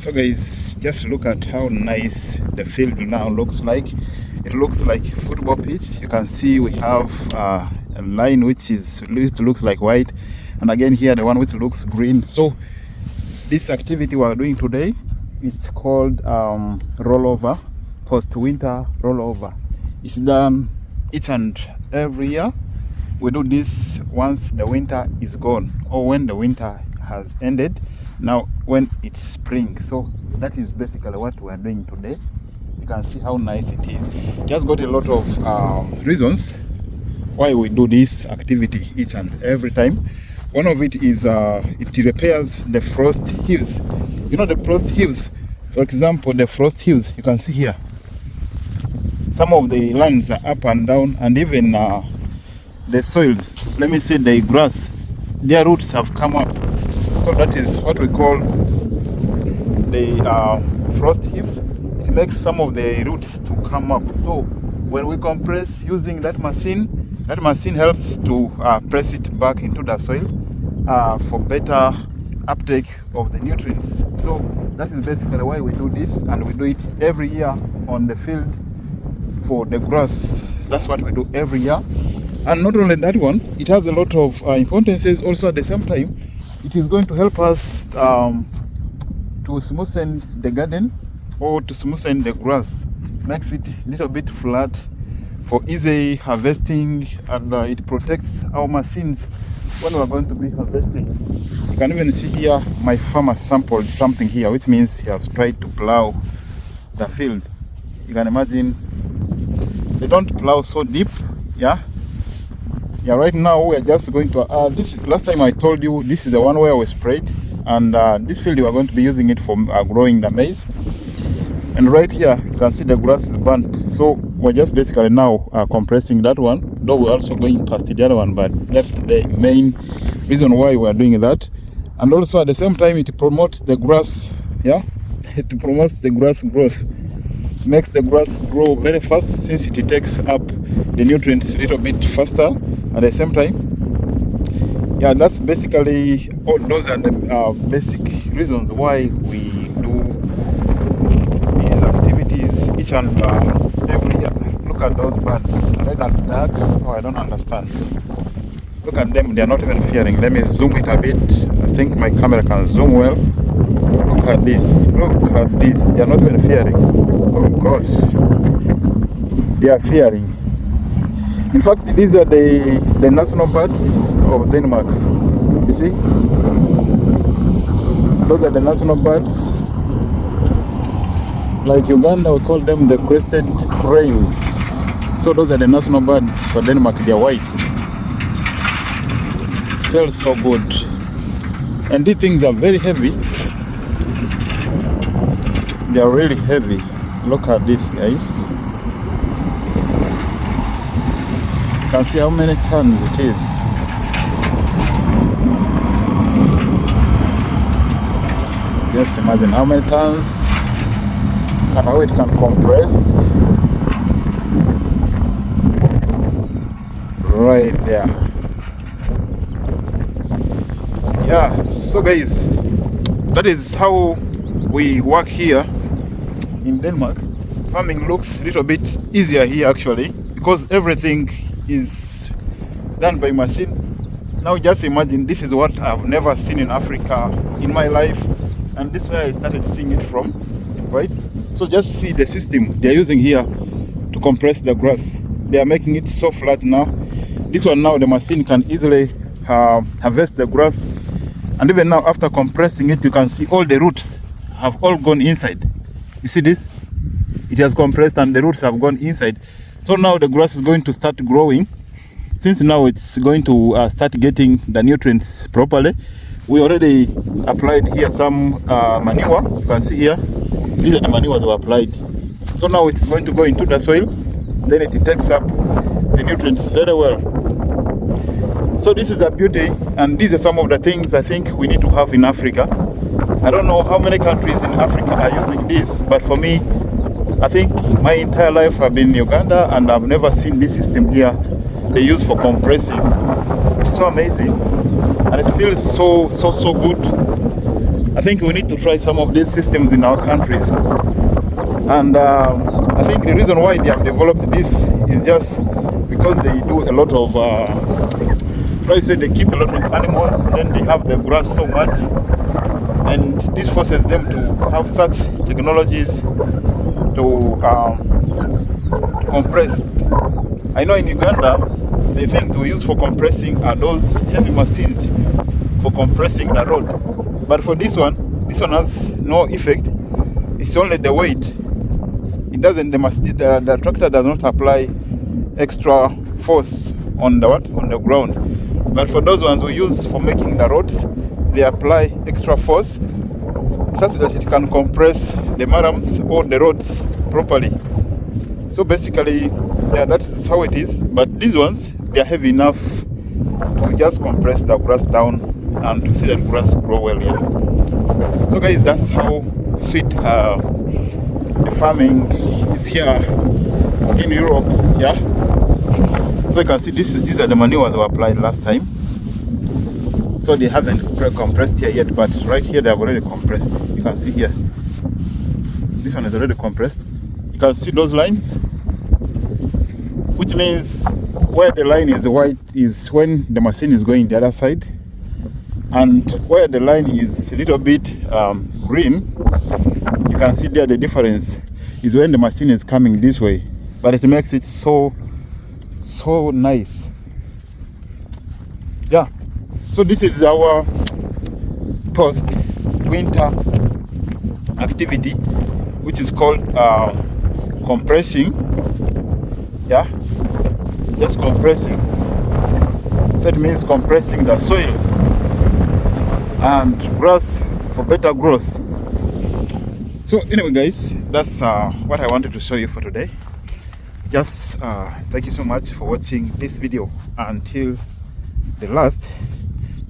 So guys, just look at how nice the field now looks like. It looks like football pitch. You can see we have a line which looks like white, and again here the one which looks green. So this activity we are doing today, it's called rollover, post-winter rollover. It's done each and every year. We do this once the winter is gone, or when the winter has ended, now when it's spring. So that is basically what we are doing today. You can see how nice it is. It has got a lot of reasons why we do this activity each and every time. One of it is it repairs the frost heaves. You know, the frost heaves, for example, the frost heaves, you can see here some of the lands are up and down, and even the soils, let me say the grass, their roots have come up. So that is what we call the frost heaves. It makes some of the roots to come up. So when we compress using that machine helps to press it back into the soil for better uptake of the nutrients. So that is basically why we do this, and we do it every year on the field for the grass. That's what we do every year. And not only that one, it has a lot of importances also. At the same time, it is going to help us to smoothen the garden, or to smoothen the grass. Makes it a little bit flat for easy harvesting, and it protects our machines when we are going to be harvesting. You can even see here my farmer sampled something here, which means he has tried to plow the field. You can imagine they don't plow so deep. Yeah, right now we are just going to this. Last time I told you this is the one where we sprayed, and this field we are going to be using it for growing the maize. And right here you can see the grass is burnt, so we're just basically now compressing that one, though we're also going past the other one, but that's the main reason why we are doing that. And also at the same time it promotes the grass. Yeah, it promotes the grass growth, makes the grass grow very fast, since it takes up the nutrients a little bit faster at the same time. Yeah, that's basically all. Those are the basic reasons why we do these activities each and every year. Look at those birds, red and ducks. Oh, I don't understand. Look at them, they are not even fearing. Let me zoom it a bit. I think my camera can zoom well. Look at this, they are not even fearing. Oh gosh, they are fearing. In fact, these are the national birds of Denmark. You see, those are the national birds. Like Uganda, we call them the crested cranes. So those are the national birds for Denmark. They are white. It feels so good. And these things are very heavy. They are really heavy. Look at this, guys. You can see how many tons it is. Just imagine how many tons and how it can compress. Right there. Yeah, so guys, that is how we work here in Denmark. Farming looks a little bit easier here actually, because everything is done by machine. Now just imagine, this is what I've never seen in Africa in my life, and this is where I started seeing it from, right? So just see the system they are using here to compress the grass. They are making it so flat now. This one now, the machine can easily harvest the grass, and even now after compressing it, you can see all the roots have all gone inside. You see this? It has compressed and the roots have gone inside. So now the grass is going to start growing. Since now it's going to start getting the nutrients properly. We already applied here some manure. You can see here, these are the manures we applied. So now it's going to go into the soil, then it takes up the nutrients very well. So this is the beauty, and these are some of the things I think we need to have in Africa. I don't know how many countries in Africa are using this, but for me, I think my entire life I've been in Uganda, and I've never seen this system here they use for compressing. It's so amazing, and it feels so good. I think we need to try some of these systems in our countries. And I think the reason why they have developed this is just because they do a lot of they keep a lot of animals, then they have the grass so much, and this forces them to have such technologies to compress. I know in Uganda, the things we use for compressing are those heavy machines for compressing the road. But for this one has no effect. It's only the weight. It doesn't. The tractor does not apply extra force on the ground. But for those ones we use for making the roads, they apply extra force such that it can compress the marams or the roads properly. So basically, yeah, that is how it is. But these ones, they are heavy enough to just compress the grass down and to see that grass grow well. Yeah. So guys, that's how sweet the farming is here in Europe. Yeah. So you can see these are the manures we applied last time. So they haven't compressed here yet, but right here they have already compressed. You can see here. This one is already compressed. You can see those lines, which means where the line is white is when the machine is going the other side, and where the line is a little bit green, you can see there the difference is when the machine is coming this way. But it makes it so nice. Yeah. So this is our post-winter activity, which is called compressing. Yeah, it's just compressing. So it means compressing the soil and grass for better growth. So anyway guys, that's what I wanted to show you for today. Just thank you so much for watching this video until the last.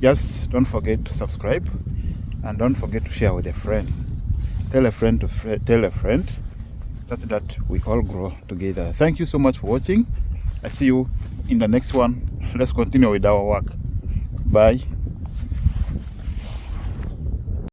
Just don't forget to subscribe and don't forget to share with a friend. Tell a friend to tell a friend, such that we all grow together. Thank you so much for watching. I see you in the next one. Let's continue with our work. Bye.